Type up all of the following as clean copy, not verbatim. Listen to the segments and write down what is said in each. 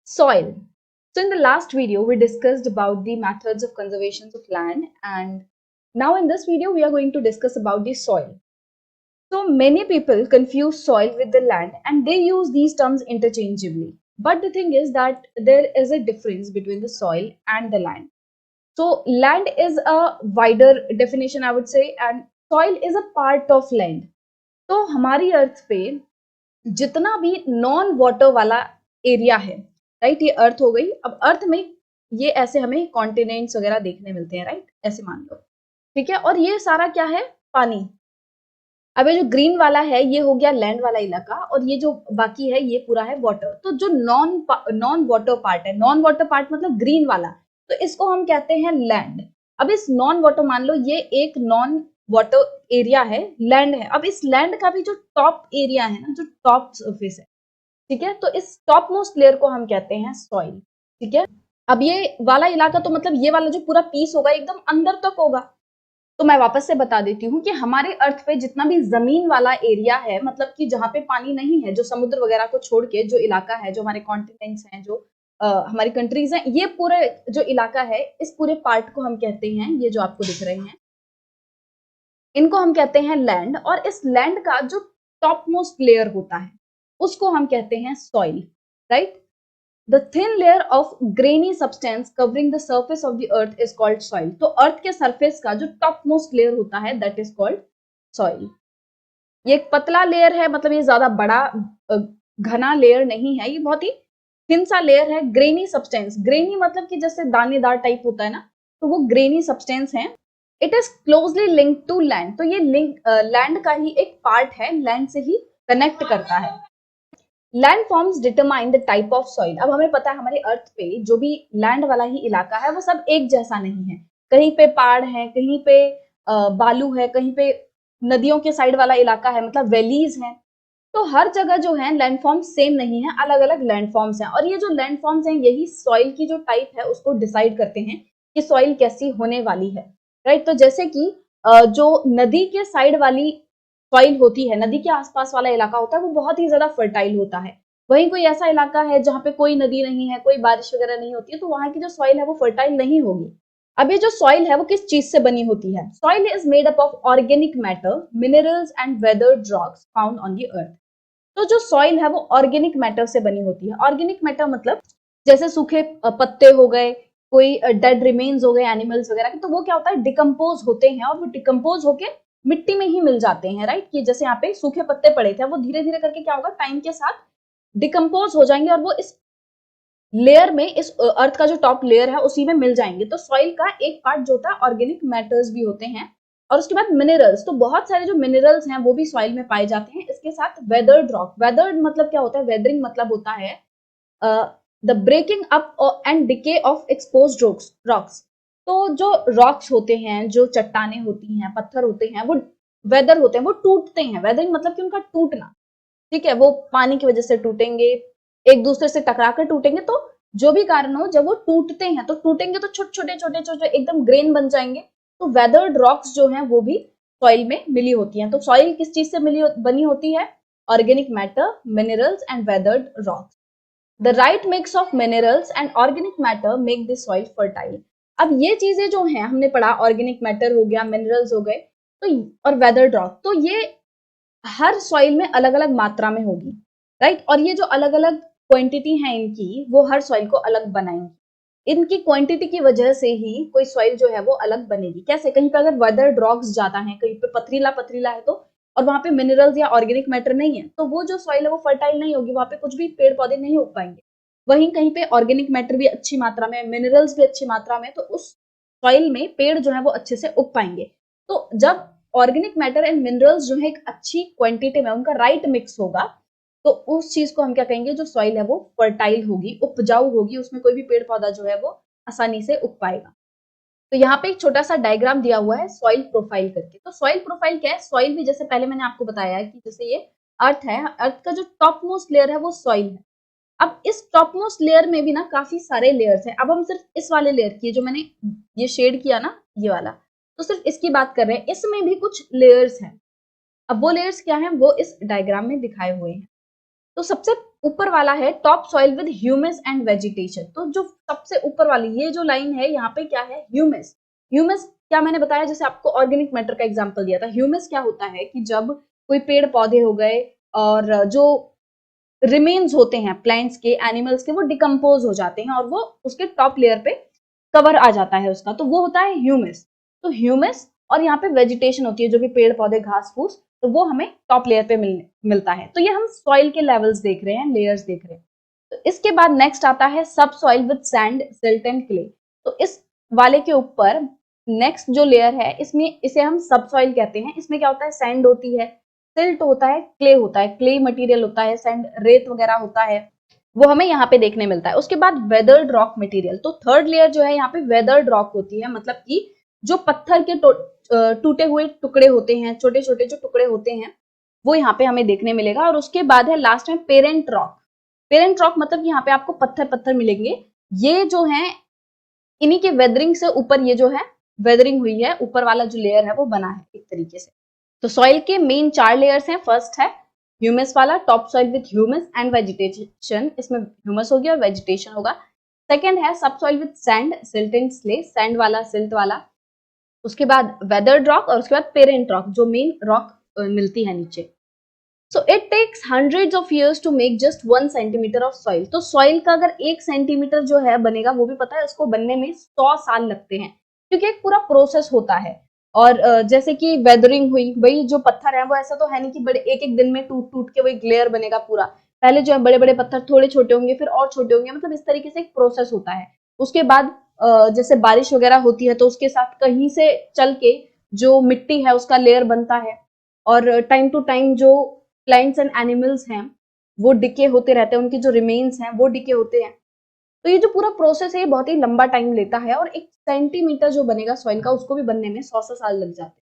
Soil. So in the last video, we discussed about the methods of conservation of land, and now in this video, we are going to discuss about the soil. So many people confuse soil with the land and they use these terms interchangeably. But the thing is that there is a difference between the soil and the land. So land is a wider definition, I would say, and soil is a part of land. तो हमारी अर्थ पे जितना भी non water वाला area है, right, ये अर्थ हो गई। अब अर्थ में ये ऐसे हमें कॉन्टिनेंट्स वगैरह देखने मिलते हैं, राइट, ऐसे मान लो, ठीक है। और ये सारा क्या है? पानी। अब ये जो ग्रीन वाला है ये हो गया लैंड वाला इलाका, और ये जो बाकी है ये पूरा है वाटर। तो जो नॉन वाटर पार्ट है, नॉन वाटर पार्ट मतलब ग्रीन वाला, तो इसको हम कहते हैं लैंड। अब इस नॉन वाटर, मान लो ये एक नॉन वाटर एरिया है, लैंड है। अब इस लैंड का भी जो टॉप एरिया है ना, जो टॉप सरफेस है, ठीक है, तो इस टॉप मोस्ट लेयर को हम कहते हैं सॉइल, ठीक है। अब ये वाला इलाका तो मतलब ये वाला जो पूरा पीस होगा एकदम अंदर तक होगा। तो मैं वापस से बता देती हूँ कि हमारे अर्थ पे जितना भी जमीन वाला एरिया है, मतलब कि जहाँ पे पानी नहीं है, जो समुद्र वगैरह को छोड़ के जो इलाका है, जो हमारे कॉन्टिनेंट्स हैं, जो हमारी कंट्रीज हैं, ये पूरे जो इलाका है, इस पूरे पार्ट को हम कहते हैं, ये जो आपको दिख रहे हैं, इनको हम कहते हैं लैंड। और इस लैंड का जो टॉप मोस्ट लेयर होता है उसको हम कहते हैं soil, right. The thin layer of grainy substance covering the surface of the earth is called soil. तो अर्थ के सरफेस का जो टॉप मोस्ट लेयर होता है that is called soil. ये एक पतला लेयर है, मतलब ये ज्यादा बड़ा घना लेयर नहीं है, ये बहुत ही थिन सा लेयर है। ग्रेनी सब्सटेंस, ग्रेनी मतलब कि जैसे दानेदार टाइप होता है ना, तो वो ग्रेनी सब्सटेंस है। It is closely linked to land, तो ये लिंक लैंड का ही एक पार्ट है, लैंड से ही कनेक्ट करता है। Land forms determine the type of soil. अब हमें पता है हमारे अर्थ पे जो भी लैंड वाला ही इलाका है वो सब एक जैसा नहीं है। कहीं पे पहाड़ है, कहीं पे बालू है, कहीं पे नदियों के साइड वाला इलाका है, मतलब वैलीज हैं। तो हर जगह जो है लैंडफॉर्म सेम नहीं है, अलग अलग लैंडफॉर्म्स हैं। और ये जो लैंडफॉर्म्स हैं यही सॉइल की जो टाइप है उसको डिसाइड करते हैं कि सॉइल कैसी होने वाली है, राइट। तो जैसे कि जो नदी के साइड वाली सॉइल होती है, नदी के आसपास वाला इलाका होता है, वो बहुत ही ज्यादा फर्टाइल होता है। वहीं कोई ऐसा इलाका है जहाँ पे कोई नदी नहीं है, कोई बारिश वगैरह नहीं होती है, तो वहां की जो सॉइल है वो फर्टाइल नहीं होगी। अब ये जो सॉइल है वो किस चीज से बनी होती है? Soil is made up of organic matter, minerals and weathered rocks found on the earth. तो जो सॉइल है वो ऑर्गेनिक मैटर से बनी होती है। ऑर्गेनिक मैटर मतलब जैसे सूखे पत्ते हो गए, कोई डेड रिमेन्स हो गए एनिमल्स वगैरह के, तो वो क्या होता है, डिकम्पोज होते हैं और वो डिकम्पोज होके मिट्टी में ही मिल जाते हैं, राइट। कि जैसे यहाँ पे सूखे पत्ते पड़े थे, वो धीरे धीरे करके क्या होगा, टाइम के साथ डिकम्पोज हो जाएंगे और वो इस लेयर में, इस अर्थ का जो टॉप लेयर है उसी में मिल जाएंगे। तो सॉइल का एक पार्ट जो होता है ऑर्गेनिक मैटर्स भी होते हैं। और उसके बाद मिनरल्स, तो बहुत सारे जो मिनरल्स हैं वो भी सॉइल में पाए जाते हैं। इसके साथ वेदर्ड रॉक, वेदर्ड मतलब क्या होता है, वेदरिंग मतलब होता है the breaking up and decay of exposed rocks. तो जो रॉक्स होते हैं, जो चट्टाने होती हैं, पत्थर होते हैं, वो वेदर होते हैं, वो टूटते हैं। वेदरिंग मतलब कि उनका टूटना, ठीक है, वो पानी की वजह से टूटेंगे, एक दूसरे से टकरा कर टूटेंगे। तो जो भी कारण हो, जब वो टूटते हैं तो टूटेंगे तो छोटे छोटे छोटे छोटे एकदम ग्रेन बन जाएंगे। तो वेदर्ड रॉक्स जो हैं वो भी सॉइल में मिली होती हैं। तो सॉइल किस चीज से बनी होती है? Organic matter, minerals and weathered rocks. The right mix of minerals and organic matter make this soil fertile. अब ये चीजें जो हैं हमने पढ़ा, ऑर्गेनिक मैटर हो गया, मिनरल्स हो गए, तो और वेदर्ड रॉक, तो ये हर सॉइल में अलग अलग मात्रा में होगी, राइट। और ये जो अलग अलग क्वांटिटी है इनकी, वो हर सॉइल को अलग बनाएंगी। इनकी क्वांटिटी की वजह से ही कोई सॉइल जो है वो अलग बनेगी। कैसे? कहीं पे अगर वेदर्ड रॉक्स ज्यादा है, कहीं पे पथरीला पथरीला है, तो और वहां पे मिनरल्स या ऑर्गेनिक मैटर नहीं है, तो वो जो सॉइल है वो फर्टाइल नहीं होगी, वहां पे कुछ भी पेड़ पौधे नहीं उग पाएंगे। वहीं कहीं पे ऑर्गेनिक मैटर भी अच्छी मात्रा में, मिनरल्स भी अच्छी मात्रा में, तो उस सॉइल में पेड़ जो है वो अच्छे से उग पाएंगे। तो जब ऑर्गेनिक मैटर एंड मिनरल्स जो है एक अच्छी क्वांटिटी में, उनका राइट मिक्स होगा, तो उस चीज को हम क्या कहेंगे, जो सॉइल है वो फर्टाइल होगी, उपजाऊ होगी, उसमें कोई भी पेड़ पौधा जो है वो आसानी से उग पाएगा। तो यहाँ पे एक छोटा सा डायग्राम दिया हुआ है सॉइल प्रोफाइल करके। तो सॉइल प्रोफाइल क्या है? सॉइल भी जैसे पहले मैंने आपको बताया है कि जैसे ये अर्थ है, अर्थ का जो टॉप मोस्ट लेयर है वो सॉइल है। अब इस टॉप मोस्ट लेयर में भी ना काफी सारे लेयर्स हैं। अब हम सिर्फ इस वाले लेयर की, जो मैंने ये शेड किया ना, ये वाला, तो सिर्फ इसकी बात कर रहे हैं। इसमें भी कुछ लेयर्स हैं। अब वो लेयर्स क्या हैं वो इस डायग्राम में दिखाए हुए हैं। तो सबसे ऊपर वाला है top soil with humus and vegetation. तो जो सबसे ऊपर वाली ये जो लाइन है यहाँ पे क्या है, ह्यूमस। ह्यूमस क्या मैंने बताया, जैसे आपको ऑर्गेनिक मैटर का एग्जांपल दिया था। ह्यूमस क्या होता है कि जब कोई पेड़ पौधे हो गए और जो रिमेन्स होते हैं प्लांट्स के, एनिमल्स के, वो डिकम्पोज हो जाते हैं और वो उसके टॉप लेयर पे कवर आ जाता है उसका, तो वो होता है ह्यूमस। तो ह्यूमस और यहाँ पे वेजिटेशन होती है, जो भी पेड़ पौधे घास फूस, तो वो हमें टॉप लेयर पे मिलता है। तो ये हम सॉइल के लेवल्स देख रहे हैं, लेयर्स देख रहे हैं। तो इसके बाद नेक्स्ट आता है sub soil with sand, silt and clay. तो इस वाले के ऊपर नेक्स्ट जो लेयर है, इसमें इसे हम सब सॉइल कहते हैं। इसमें क्या होता है, सैंड होती है, सिल्ट होता है, क्ले होता है, क्ले मटेरियल होता है, सैंड रेत वगैरह होता है, वो हमें यहाँ पे देखने मिलता है। उसके बाद वेदर्ड रॉक मटेरियल। तो थर्ड लेयर जो है यहाँ पे वेदर्ड रॉक होती है, मतलब कि जो पत्थर के टूटे हुए टुकड़े होते हैं, छोटे छोटे जो टुकड़े होते हैं, वो यहाँ पे हमें देखने मिलेगा। और उसके बाद है लास्ट में पेरेंट रॉक। पेरेंट रॉक मतलब यहाँ पे आपको पत्थर पत्थर मिलेंगे, ये जो है इन्हीं के वेदरिंग से ऊपर ये जो है वेदरिंग हुई है, ऊपर वाला जो लेयर है वो बना है एक तरीके से। तो सॉइल के मेन 4 लेयर्स हैं। फर्स्ट है ह्यूमस वाला, top soil with humus and vegetation, इसमें ह्यूमस होगी और वेजिटेशन होगा। सेकंड है sub soil with sand, silt and clay, sand वाला, सिल्ट वाला। उसके बाद वेदर्ड रॉक और उसके बाद पेरेंट रॉक, जो मेन रॉक मिलती है नीचे। So it takes hundreds of years to make just 1 centimetre of soil. तो सॉइल का अगर 1 सेंटीमीटर जो है बनेगा, वो भी पता है उसको बनने में 100 साल लगते हैं, क्योंकि एक पूरा प्रोसेस होता है। और जैसे कि वेदरिंग हुई, वही जो पत्थर है वो ऐसा तो है नहीं कि बड़े एक एक दिन में टूट टूट के वही ग्लेयर बनेगा पूरा। पहले जो है बड़े बड़े पत्थर थोड़े छोटे होंगे, फिर और छोटे होंगे, मतलब इस तरीके से एक प्रोसेस होता है। उसके बाद जैसे बारिश वगैरह होती है तो उसके साथ कहीं से चल के जो मिट्टी है उसका लेयर बनता है। और टाइम टू टाइम जो प्लांट्स एंड एनिमल्स हैं वो डिके होते रहते हैं, उनके जो रिमेन्स हैं वो डिके होते हैं। तो ये जो पूरा प्रोसेस है ये बहुत ही लंबा टाइम लेता है, और 1 सेंटीमीटर जो बनेगा सॉइल का, उसको भी बनने में 100 साल लग जाते हैं।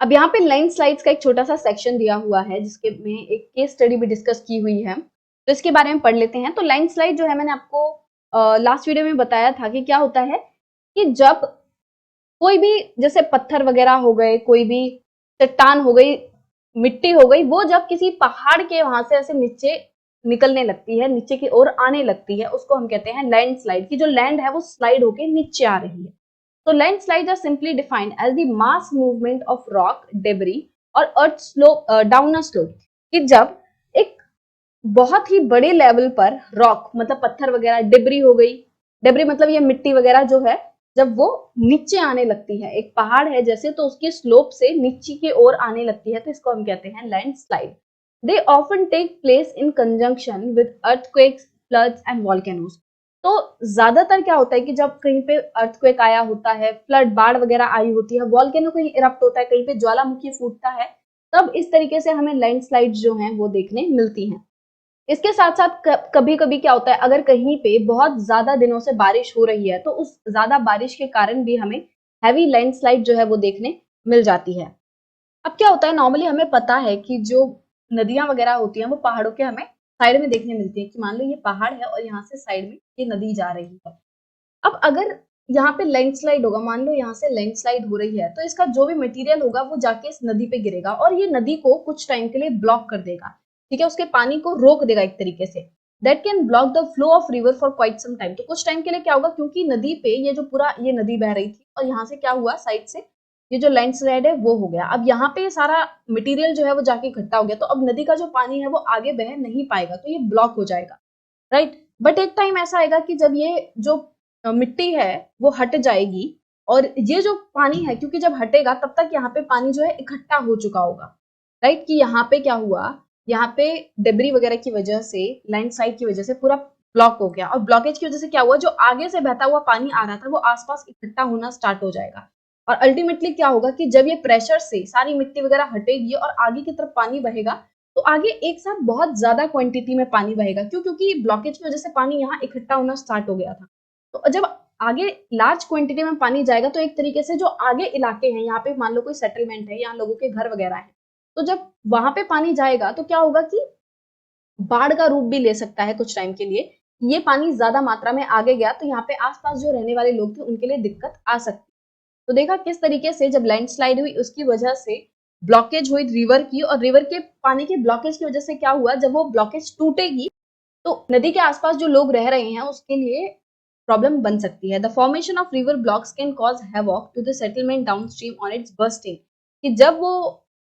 अब यहाँ पे लैंडस्लाइड्स का एक छोटा सा सेक्शन दिया हुआ है, जिसके में एक केस स्टडी भी डिस्कस की हुई है, तो इसके बारे में पढ़ लेते हैं। तो लैंडस्लाइड जो है, मैंने आपको लास्ट वीडियो में बताया था कि क्या होता है कि जब कोई भी जैसे पत्थर वगैरह हो गए, कोई भी चट्टान हो गई, मिट्टी हो गई, वो जब किसी पहाड़ के वहां से ऐसे नीचे निकलने लगती है, नीचे की ओर आने लगती है, उसको हम कहते हैं लैंडस्लाइड। की जो लैंड है वो स्लाइड होके नीचे आ रही है। तो landslides are simply defined as the mass movement of rock, debris और earth slope down a slope। कि जब एक बहुत ही बड़े लेवल पर रॉक मतलब पत्थर वगैरह, डिब्री हो गई, डिब्री मतलब ये मिट्टी वगैरह जो है, जब वो नीचे आने लगती है, एक पहाड़ है जैसे, तो उसकी स्लोप से नीचे की ओर आने लगती है, तो इसको हम कहते हैं landslide. They often take place in conjunction with earthquakes, floods and volcanoes. तो ज्यादातर क्या होता है कि जब कहीं पे अर्थक्वेक आया होता है, फ्लड बाढ़ वगैरह आई होती है, वॉल्केनो कहीं इरप्ट होता है, कहीं पे ज्वालामुखी फूटता है, तब इस तरीके से हमें लैंडस्लाइड जो हैं वो देखने मिलती हैं। इसके साथ साथ कभी कभी क्या होता है, अगर कहीं पे बहुत ज्यादा दिनों से बारिश हो रही है, तो उस ज्यादा बारिश के कारण भी हमें हैवी लैंडस्लाइड जो है वो देखने मिल जाती है। अब क्या होता है, नॉर्मली हमें पता है कि जो नदियां वगैरह होती हैं वो पहाड़ों के हमें साइड में देखने मिलती है, कि मान लो ये पहाड़ है और यहाँ से साइड में ये नदी जा रही है। अब अगर यहाँ पे लैंडस्लाइड होगा, मान लो यहाँ से लैंडस्लाइड हो रही है, तो इसका जो भी मटेरियल होगा वो जाके इस नदी पे गिरेगा और ये नदी को कुछ टाइम के लिए ब्लॉक कर देगा, ठीक है, उसके पानी को रोक देगा एक तरीके से। That can block the flow of river for quite some time. तो कुछ टाइम के लिए क्या होगा, क्योंकि नदी पे ये जो पूरा ये नदी बह रही थी और यहाँ से क्या हुआ, साइड से ये जो लैंडस्लाइड है वो हो गया। अब यहाँ पे सारा मटेरियल जो है वो जाके इकट्ठा हो गया, तो अब नदी का जो पानी है वो आगे बह नहीं पाएगा, तो ये ब्लॉक हो जाएगा, राइट। बट एक टाइम ऐसा आएगा कि जब ये जो मिट्टी है वो हट जाएगी, और ये जो पानी है, क्योंकि जब हटेगा तब तक यहाँ पे पानी जो है इकट्ठा हो चुका होगा, राइट। कि यहाँ पे क्या हुआ, यहाँ पे डेब्री वगैरह की वजह से, लैंडस्लाइड की वजह से पूरा ब्लॉक हो गया, और ब्लॉकेज की वजह से क्या हुआ, जो आगे से बहता हुआ पानी आ रहा था वो आसपास इकट्ठा होना स्टार्ट हो जाएगा। और अल्टीमेटली क्या होगा कि जब ये प्रेशर से सारी मिट्टी वगैरह हटेगी और आगे की तरफ पानी बहेगा, तो आगे एक साथ बहुत ज्यादा क्वांटिटी में पानी बहेगा। क्यों? क्योंकि ब्लॉकेज की वजह से पानी यहाँ इकट्ठा होना स्टार्ट हो गया था। तो जब आगे लार्ज क्वांटिटी में पानी जाएगा, तो एक तरीके से जो आगे इलाके हैं, यहाँ पे मान लो कोई सेटलमेंट है, यहाँ लोगों के घर वगैरह है, तो जब वहां पे पानी जाएगा तो क्या होगा कि बाढ़ का रूप भी ले सकता है कुछ टाइम के लिए। ये पानी ज्यादा मात्रा में आगे गया तो यहाँ पे आसपास जो रहने वाले लोग थे उनके लिए दिक्कत आ सकती। तो देखा किस तरीके से जब लैंडस्लाइड हुई उसकी वजह से ब्लॉकेज हुई रिवर की, और रिवर के पानी के ब्लॉकेज की वजह से क्या हुआ, जब वो ब्लॉकेज टूटेगी तो नदी के आसपास जो लोग रह रहे हैं उसके लिए प्रॉब्लम बन सकती है। The formation of river blocks can cause havoc to the settlement downstream on its bursting, कि जब वो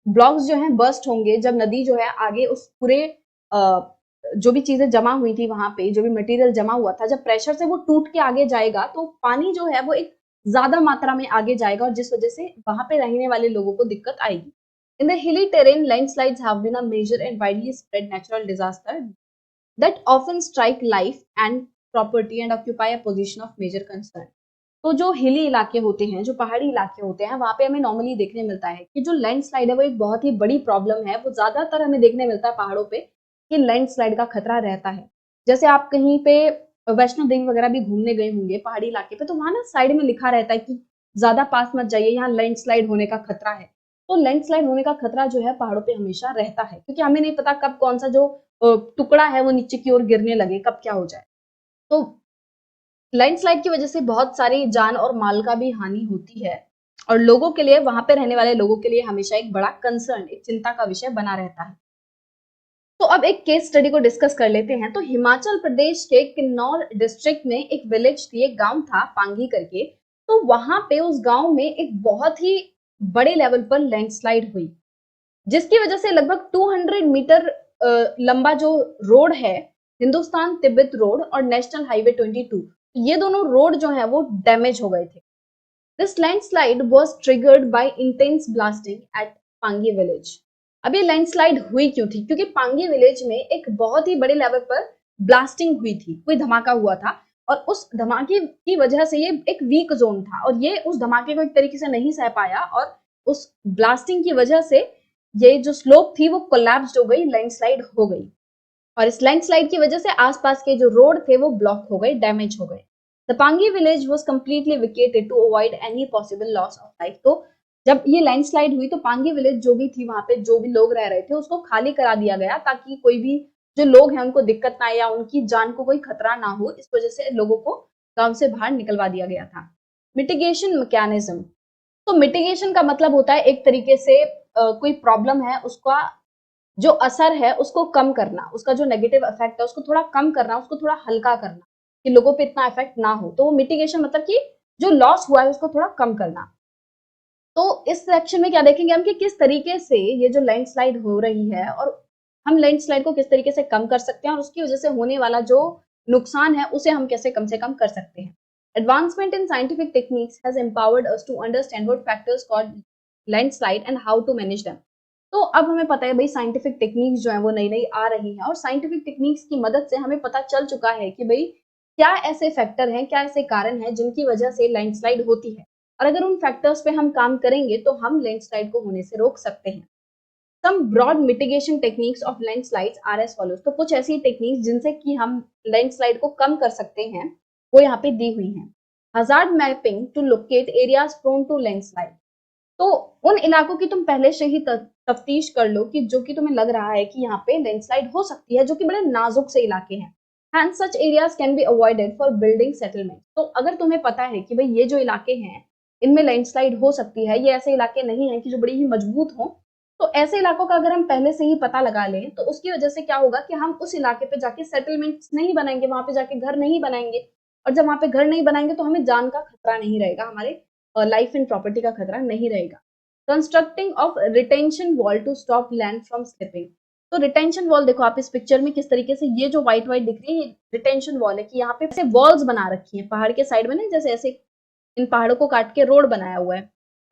ब्लॉक्स जो हैं बर्स्ट होंगे, जब नदी जो है आगे उस पूरे जो भी चीजें जमा हुई थी वहां पे, जो भी मटेरियल जमा हुआ था, जब प्रेशर से वो टूट के आगे जाएगा तो पानी जो है वो एक ज्यादा मात्रा में आगे जाएगा और जिस वजह से वहां पे रहने वाले लोगों को दिक्कत आएगी। In the hilly terrain, landslides have been a major and widely spread natural disaster that often strike life and property and occupy a position of major concern। तो जो हिली इलाके होते हैं, जो पहाड़ी इलाके होते हैं, वहां पे हमें नॉर्मली देखने मिलता है कि जो लैंडस्लाइड है वो एक बहुत ही बड़ी प्रॉब्लम है। वो ज्यादातर हमें देखने मिलता है पहाड़ों पे कि लैंडस्लाइड का खतरा रहता है। जैसे आप कहीं पे वैष्णो देवी वगैरह भी घूमने गए होंगे पहाड़ी इलाके पे, तो वहां ना साइड में लिखा रहता है कि ज्यादा पास मत जाइए, यहाँ लैंडस्लाइड होने का खतरा है। तो लैंडस्लाइड होने का खतरा जो है पहाड़ों पे हमेशा रहता है, क्योंकि हमें नहीं पता कब कौन सा जो टुकड़ा है वो नीचे की ओर गिरने लगे, कब क्या हो जाए। तो लैंडस्लाइड की वजह से बहुत सारी जान और माल का भी हानि होती है और लोगों के लिए, वहां पे रहने वाले लोगों के लिए हमेशा एक बड़ा कंसर्न, एक चिंता का विषय बना रहता है। तो अब एक केस स्टडी को डिस्कस कर लेते हैं। तो हिमाचल प्रदेश के किन्नौर डिस्ट्रिक्ट में एक विलेज थी, एक गांव था पांगी करके। तो वहां पे उस गांव में एक बहुत ही बड़े लेवल पर लैंडस्लाइड हुई, जिसकी वजह से लगभग 200 मीटर लंबा जो रोड है, हिंदुस्तान तिब्बत रोड और नेशनल हाईवे 22, ये दोनों रोड जो है वो डैमेज हो गए थे। This landslide was triggered by intense blasting at Pangi village. अब ये लैंडस्लाइड हुई क्यों थी? क्योंकि पांगी विलेज में एक बहुत ही बड़े लेवल पर ब्लास्टिंग हुई थी, कोई धमाका हुआ था और उस धमाके की वजह से ये एक वीक जोन था और ये उस धमाके को एक तरीके से नहीं सह पाया और उस ब्लास्टिंग की वजह से ये जो स्लोप थी वो कोलैप्स्ड हो गई, लैंडस्लाइड हो गई और इस लैंडस्लाइड की वजह से आसपास के जो रोड थे वो ब्लॉक हो गए, डैमेज हो गए। The Pangi village was completely vacated to avoid any possible loss of life. तो जब ये लैंडस्लाइड हुई तो पांगी विलेज जो भी थी, वहां पे जो भी लोग रह रहे थे, उसको खाली करा दिया गया ताकि कोई भी जो लोग हैं उनको दिक्कत ना आए या उनकी जान को कोई खतरा ना हो। इस वजह से लोगों को गांव से बाहर निकलवा दिया गया था। Mitigation mechanism. तो मिटिगेशन का मतलब होता है एक तरीके से कोई प्रॉब्लम है उसका जो असर है उसको कम करना, उसका जो नेगेटिव इफेक्ट है उसको थोड़ा कम करना, उसको थोड़ा हल्का करना कि लोगों पे इतना इफेक्ट ना हो। तो वो मिटिगेशन मतलब कि जो लॉस हुआ है उसको थोड़ा कम करना। तो इस सेक्शन में क्या देखेंगे हम कि किस तरीके से ये जो लैंडस्लाइड हो रही है और हम लैंडस्लाइड को किस तरीके से कम कर सकते हैं और उसकी वजह से होने वाला जो नुकसान है उसे हम कैसे कम से कम कर सकते हैं। Advancement in scientific techniques has empowered us to understand what factors cause landslide and how to manage them. तो अब हमें पता है भाई साइंटिफिक टेक्निक्स जो है वो नई नई आ रही हैं और साइंटिफिक टेक्निक्स की मदद से हमें पता चल चुका है कि भाई क्या ऐसे फैक्टर हैं, क्या ऐसे कारण हैं जिनकी वजह से लैंडस्लाइड होती है और अगर उन फैक्टर्स पे हम काम करेंगे तो हम लैंडस्लाइड को होने से रोक सकते हैं। Some broad mitigation techniques of landslides are as follows. तो कुछ ऐसी टेक्निक्स जिनसे कि हम लैंडस्लाइड को कम कर सकते हैं वो यहाँ पे दी हुई हैं। Hazard mapping to locate areas prone to landslide. तो उन इलाकों की तुम पहले से ही तफ्तीश कर लो कि जो कि तुम्हें लग रहा है कि यहाँ पे लैंडस्लाइड हो सकती है, जो कि बड़े नाजुक से इलाके हैं। Hence, such areas can be avoided for building settlement। तो अगर तुम्हें पता है कि भाई ये जो इलाके हैं इनमें लैंडस्लाइड हो सकती है, ये ऐसे इलाके नहीं हैं कि जो बड़ी ही मजबूत हों, तो ऐसे इलाकों का अगर हम पहले से ही पता लगा लें तो उसकी वजह से क्या होगा कि हम उस इलाके पे जाके सेटलमेंट्स नहीं बनाएंगे, वहां पे जाके घर नहीं बनाएंगे और जब वहां पे घर नहीं बनाएंगे तो हमें जान का खतरा नहीं रहेगा, हमारे लाइफ एंड प्रॉपर्टी का खतरा नहीं रहेगा। Constructing of retention wall to stop land from slipping. तो रिटेंशन वॉल देखो आप इस पिक्चर में किस तरीके से, ये जो व्हाइट व्हाइट दिख रही है रिटेंशन वॉल है कि यहाँ पे ऐसे वॉल्स बना रखी है पहाड़ के साइड में ना, जैसे ऐसे इन पहाड़ों को काट के रोड बनाया हुआ है,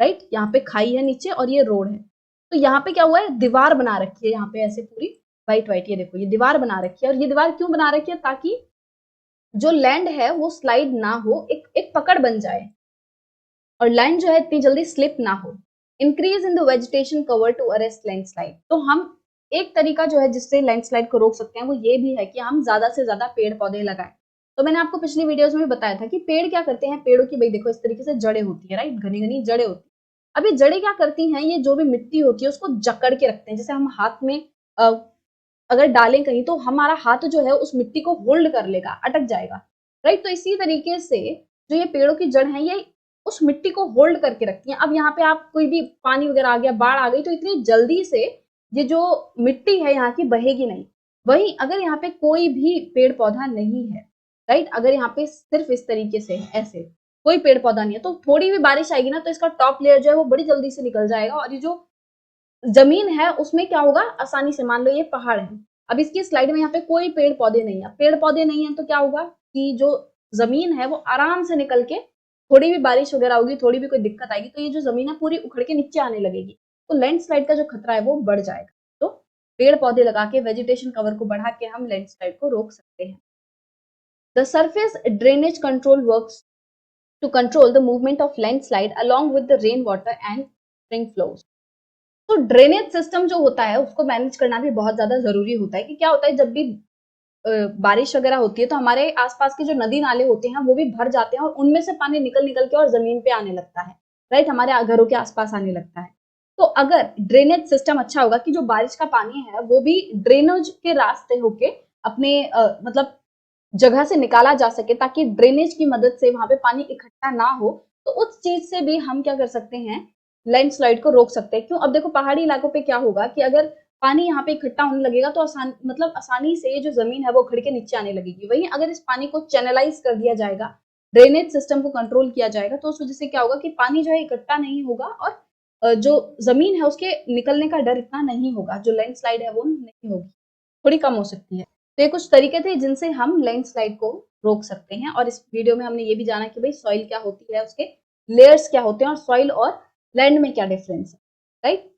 राइट। यहाँ पे खाई है नीचे और ये रोड है, तो यहाँ पे क्या हुआ है, दीवार बना रखी है यहाँ पे ऐसे पूरी व्हाइट व्हाइट, ये देखो ये दीवार बना रखी है। और ये दीवार क्यों बना रखी है? ताकि जो लैंड है वो स्लाइड ना हो, एक पकड़ बन जाए और लैंड जो है इतनी जल्दी स्लिप ना हो। Increase in the vegetation cover to arrest landslide. तो हम एक तरीका जो है जिससे लैंडस्लाइड को रोक सकते हैं वो ये भी है कि हम ज्यादा से ज्यादा पेड़ पौधे लगाएं। तो मैंने आपको पिछली वीडियोस में भी बताया था कि पेड़ क्या करते हैं, पेड़ों की भाई देखो इस तरीके से जड़ें होती है, राइट, घनी घनी जड़ें होती है। अब ये जड़ें क्या करती हैं, ये जो भी मिट्टी होती है उसको जकड़ के रखते हैं। जैसे हम हाथ में अगर डालें कहीं तो हमारा हाथ जो है उस मिट्टी को होल्ड कर लेगा, अटक जाएगा, राइट। तो इसी तरीके से जो ये पेड़ों की जड़ है ये उस मिट्टी को होल्ड करके रखती हैं। अब यहाँ पे आप कोई भी पानी वगैरह आ गया, बाढ़ आ गई, तो इतनी जल्दी से ये जो मिट्टी है यहाँ की बहेगी नहीं। वहीं अगर यहाँ पे कोई भी पेड़ पौधा नहीं है, राइट, अगर यहाँ पे सिर्फ इस तरीके से ऐसे कोई पेड़ पौधा नहीं है, तो थोड़ी भी बारिश आएगी ना तो इसका टॉप लेयर जो है वो बड़ी जल्दी से निकल जाएगा, और ये जो जमीन है उसमें क्या होगा, आसानी से, मान लो ये पहाड़ है, अब इसकी स्लाइड में यहाँ पे कोई पेड़ पौधे नहीं है, पेड़ पौधे नहीं है तो क्या होगा कि जो जमीन है वो आराम से निकल के, थोड़ी भी बारिश वगैरह होगी, थोड़ी भी कोई दिक्कत आएगी तो ये जो जमीन है पूरी उखड़ के नीचे आने लगेगी, तो लैंडस्लाइड का जो खतरा है वो बढ़ जाएगा। तो पेड़ पौधे लगा के, वेजिटेशन कवर को बढ़ा के हम लैंडस्लाइड को रोक सकते हैं। The surface drainage control works to control the movement of landslide along with the rainwater and spring flows। तो ड्रेनेज सिस्टम जो होता है उसको मैनेज करना भी बहुत ज्यादा जरूरी होता है, कि क्या होता है जब भी बारिश वगैरह होती है तो हमारे आसपास के जो नदी नाले होते हैं वो भी भर जाते हैं और उनमें से पानी निकल निकल के और जमीन पे आने लगता है, राइट, हमारे घरों के आसपास आने लगता है। तो अगर ड्रेनेज सिस्टम अच्छा होगा कि जो बारिश का पानी है वो भी ड्रेनेज के रास्ते होके अपने मतलब जगह से निकाला जा सके, ताकि ड्रेनेज की मदद से वहां पे पानी इकट्ठा ना हो, तो उस चीज से भी हम क्या कर सकते हैं, लैंडस्लाइड को रोक सकते हैं। क्यों, अब देखो पहाड़ी इलाकों पे क्या होगा कि अगर पानी यहाँ पे इकट्ठा होने लगेगा तो आसानी से जो जमीन है वो उखड़ के नीचे आने लगेगी। वहीं अगर इस पानी को चैनलाइज कर दिया जाएगा, ड्रेनेज सिस्टम को कंट्रोल किया जाएगा, तो उस वजह से क्या होगा कि पानी जो है इकट्ठा नहीं होगा और जो जमीन है उसके निकलने का डर इतना नहीं होगा, जो लैंडस्लाइड है वो नहीं होगी, थोड़ी कम हो सकती है। तो ये कुछ तरीके थे जिनसे हम लैंडस्लाइड को रोक सकते हैं। और इस वीडियो में हमने ये भी जाना कि भाई सॉइल क्या होती है, उसके लेयर्स क्या होते हैं और सॉइल और लैंड में क्या डिफरेंस है, राइट।